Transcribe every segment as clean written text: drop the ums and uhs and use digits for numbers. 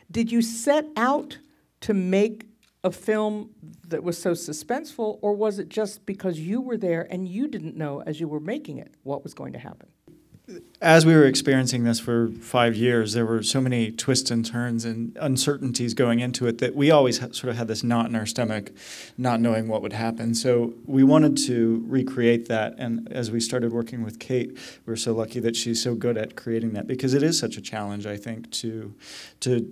Did you set out to make a film that was so suspenseful, or was it just because you were there and you didn't know as you were making it what was going to happen? As we were experiencing this for 5 years, there were so many twists and turns and uncertainties going into it that we always sort of had this knot in our stomach, not knowing what would happen. So we wanted to recreate that, and as we started working with Kate, we were so lucky that she's so good at creating that, because it is such a challenge, I think, to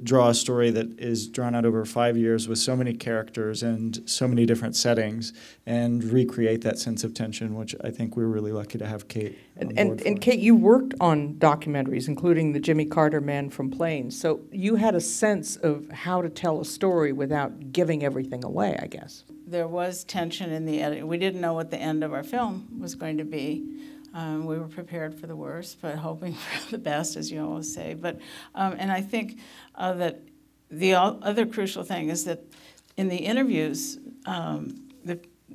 draw a story that is drawn out over 5 years with so many characters and so many different settings, and recreate that sense of tension, which I think we were really lucky to have Kate on board for. And Kate, you worked on documentaries, including the Jimmy Carter Man from Plains, so you had a sense of how to tell a story without giving everything away, I guess. There was tension in the editing. We didn't know what the end of our film was going to be. We were prepared for the worst, but hoping for the best, as you always say. But and I think that the other crucial thing is that in the interviews,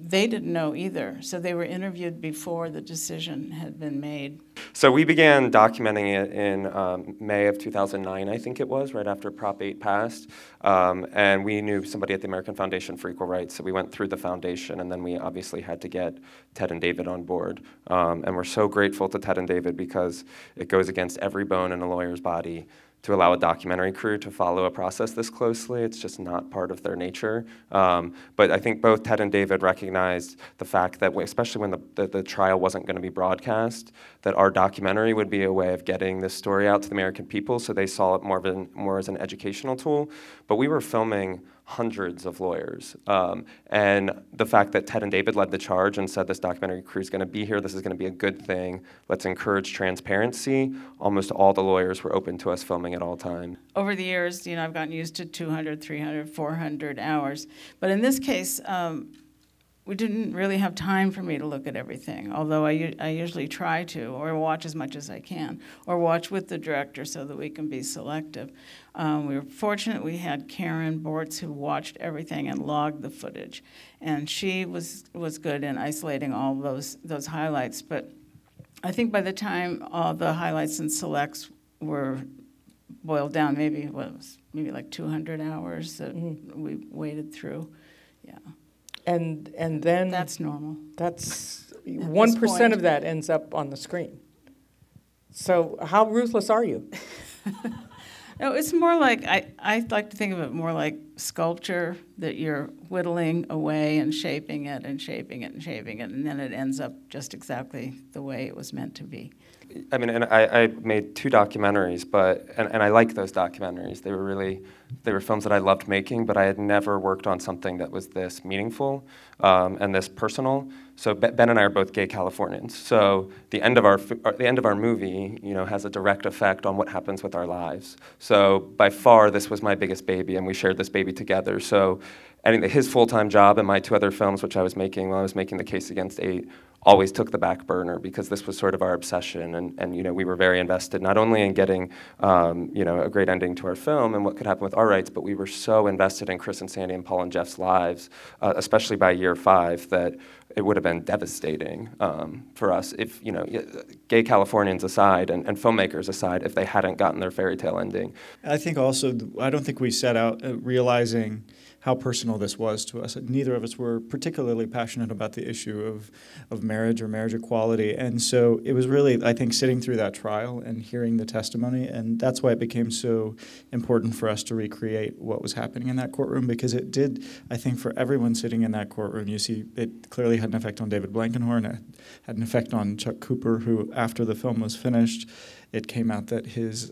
they didn't know either. So they were interviewed before the decision had been made. So we began documenting it in May of 2009, I think it was, right after Prop 8 passed. And we knew somebody at the American Foundation for Equal Rights, so we went through the foundation, and then we obviously had to get Ted and David on board. And we're so grateful to Ted and David, because it goes against every bone in a lawyer's body to allow a documentary crew to follow a process this closely. It's just not part of their nature. But I think both Ted and David recognized the fact that, especially when the trial wasn't going to be broadcast, that our documentary would be a way of getting this story out to the American people, so they saw it more as an educational tool. But we were filming hundreds of lawyers. And the fact that Ted and David led the charge and said this documentary crew is going to be here, this is going to be a good thing, let's encourage transparency, almost all the lawyers were open to us filming at all time. Over the years, I've gotten used to 200, 300, 400 hours. But in this case, we didn't really have time for me to look at everything, although I usually try to, or watch as much as I can, or watch with the director so that we can be selective. We were fortunate we had Karen Bortz, who watched everything and logged the footage, and she was good in isolating all those highlights. But I think by the time all the highlights and selects were boiled down, maybe like 200 hours that we waded through. Yeah. And then that's normal. That's 1% of that ends up on the screen. So how ruthless are you? No, it's more like, I like to think of it more like sculpture, that you're whittling away and shaping it and shaping it and shaping it, and then it ends up just exactly the way it was meant to be. I mean, and I made 2 documentaries, and I like those documentaries. They were films that I loved making, but I had never worked on something that was this meaningful and this personal. So Ben and I are both gay Californians. So the end of our movie, has a direct effect on what happens with our lives. So by far, this was my biggest baby, and we shared this baby together. So his full-time job and my 2 other films, which I was making while I was making The Case Against 8, always took the back burner, because this was sort of our obsession, and we were very invested not only in getting a great ending to our film and what could happen with our rights, but we were so invested in Chris and Sandy and Paul and Jeff's lives, especially by year 5, that it would have been devastating for us if, gay Californians aside and filmmakers aside, if they hadn't gotten their fairy tale ending. I think also, I don't think we set out realizing how personal this was to us. Neither of us were particularly passionate about the issue of marriage or marriage equality. And so it was really, I think, sitting through that trial and hearing the testimony, and that's why it became so important for us to recreate what was happening in that courtroom, because it did, I think, for everyone sitting in that courtroom, you see, it clearly had an effect on David Blankenhorn, it had an effect on Chuck Cooper, who, after the film was finished, it came out that his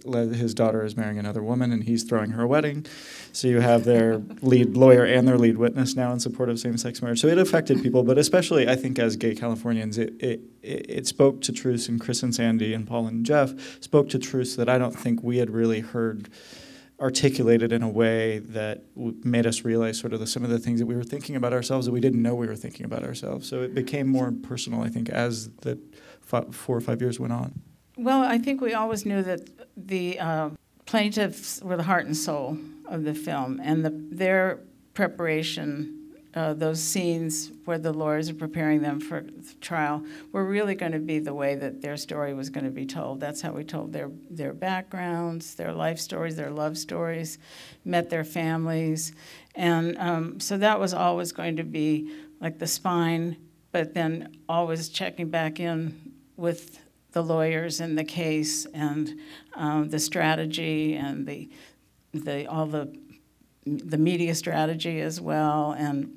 daughter is marrying another woman and he's throwing her a wedding. So you have their lead lawyer and their lead witness now in support of same-sex marriage. So it affected people, but especially I think as gay Californians, it spoke to truths, and Chris and Sandy and Paul and Jeff spoke to truths that I don't think we had really heard articulated in a way that made us realize sort of some of the things that we were thinking about ourselves that we didn't know we were thinking about ourselves. So it became more personal, I think, as the 4 or 5 years went on. Well, I think we always knew that the plaintiffs were the heart and soul of the film, and their preparation those scenes where the lawyers are preparing them for trial were really going to be the way that their story was going to be told. That's how we told their backgrounds, their life stories, their love stories, met their families. And so that was always going to be like the spine, but then always checking back in with the lawyers and the case and the strategy and all the media strategy as well. And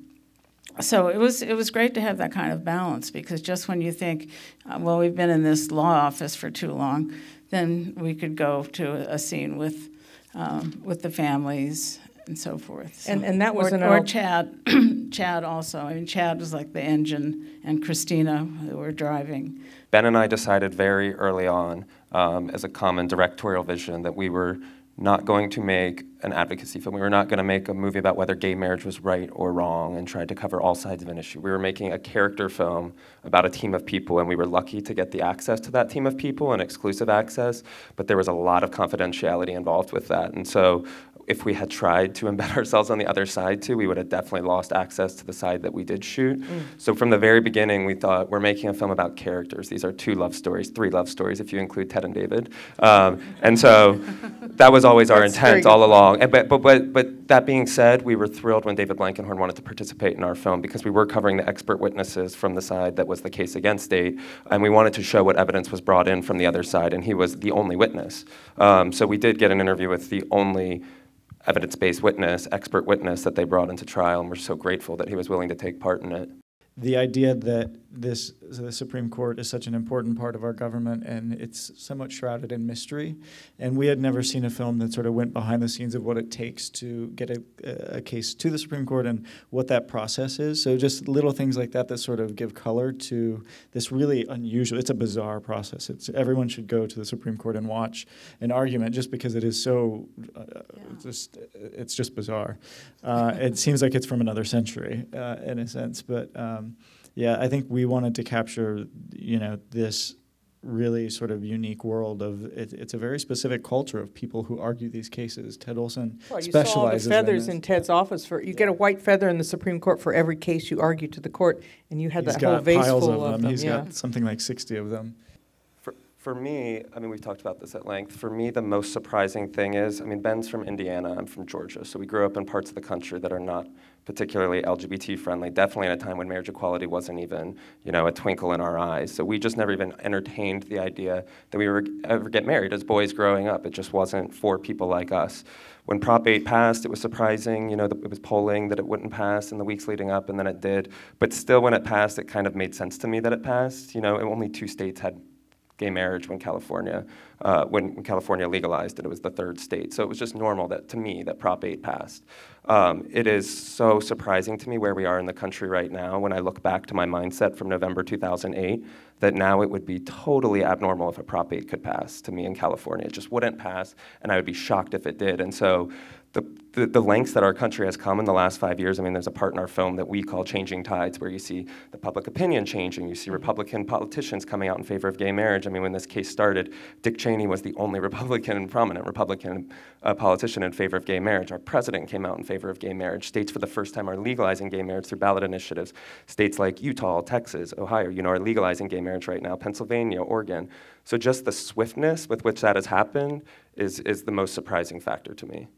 so it was great to have that kind of balance, because just when you think, well, we've been in this law office for too long, then we could go to a scene with the families and so forth. So, and that was or Chad. Chad also. I mean, Chad was like the engine, and Christina, who were driving. Ben and I decided very early on, as a common directorial vision, that we were not going to make an advocacy film. We were not going to make a movie about whether gay marriage was right or wrong and tried to cover all sides of an issue. We were making a character film about a team of people, and we were lucky to get the access to that team of people and exclusive access, but there was a lot of confidentiality involved with that. And so if we had tried to embed ourselves on the other side too, we would have definitely lost access to the side that we did shoot. So from the very beginning, we thought, we're making a film about characters. These are 2 love stories, 3 love stories if you include Ted and David. And so that was always our intent all along. But that being said, we were thrilled when David Blankenhorn wanted to participate in our film, because we were covering the expert witnesses from the side that was the case against state, and we wanted to show what evidence was brought in from the other side, and he was the only witness. So we did get an interview with the only evidence-based witness, expert witness that they brought into trial, and we're so grateful that he was willing to take part in it. The idea that the Supreme Court is such an important part of our government, and it's somewhat shrouded in mystery. And we had never seen a film that sort of went behind the scenes of what it takes to get a case to the Supreme Court and what that process is. So just little things like that sort of give color to this really unusual, it's a bizarre process. Everyone should go to the Supreme Court and watch an argument, just because it is so, it's just bizarre. It seems like it's from another century in a sense, but yeah, I think we wanted to capture, this really sort of unique world of it's a very specific culture of people who argue these cases. Ted Olson specializes you saw all the feathers in Ted's office. You get a white feather in the Supreme Court for every case you argue to the court, and you had that whole vase full of them. He's got something like 60 of them. For me, I mean, we've talked about this at length. For me, the most surprising thing is, I mean, Ben's from Indiana, I'm from Georgia, so we grew up in parts of the country that are not particularly LGBT friendly, definitely in a time when marriage equality wasn't even, a twinkle in our eyes. So we just never even entertained the idea that we would ever get married as boys growing up. It just wasn't for people like us. When Prop 8 passed, it was surprising, it was polling that it wouldn't pass in the weeks leading up, and then it did. But still, when it passed, it kind of made sense to me that it passed. Only 2 states had gay marriage when California legalized it. It was the 3rd state. So it was just normal to me that Prop 8 passed. It is so surprising to me where we are in the country right now when I look back to my mindset from November 2008, that now it would be totally abnormal if a Prop 8 could pass to me in California. It just wouldn't pass, and I would be shocked if it did. And so the lengths that our country has come in the last 5 years, I mean, there's a part in our film that we call Changing Tides, where you see the public opinion changing, you see Republican politicians coming out in favor of gay marriage. I mean, when this case started, Dick Cheney was the only prominent Republican politician in favor of gay marriage. Our president came out in favor of gay marriage. States for the first time are legalizing gay marriage through ballot initiatives. States like Utah, Texas, Ohio, are legalizing gay marriage right now, Pennsylvania, Oregon. So just the swiftness with which that has happened is the most surprising factor to me.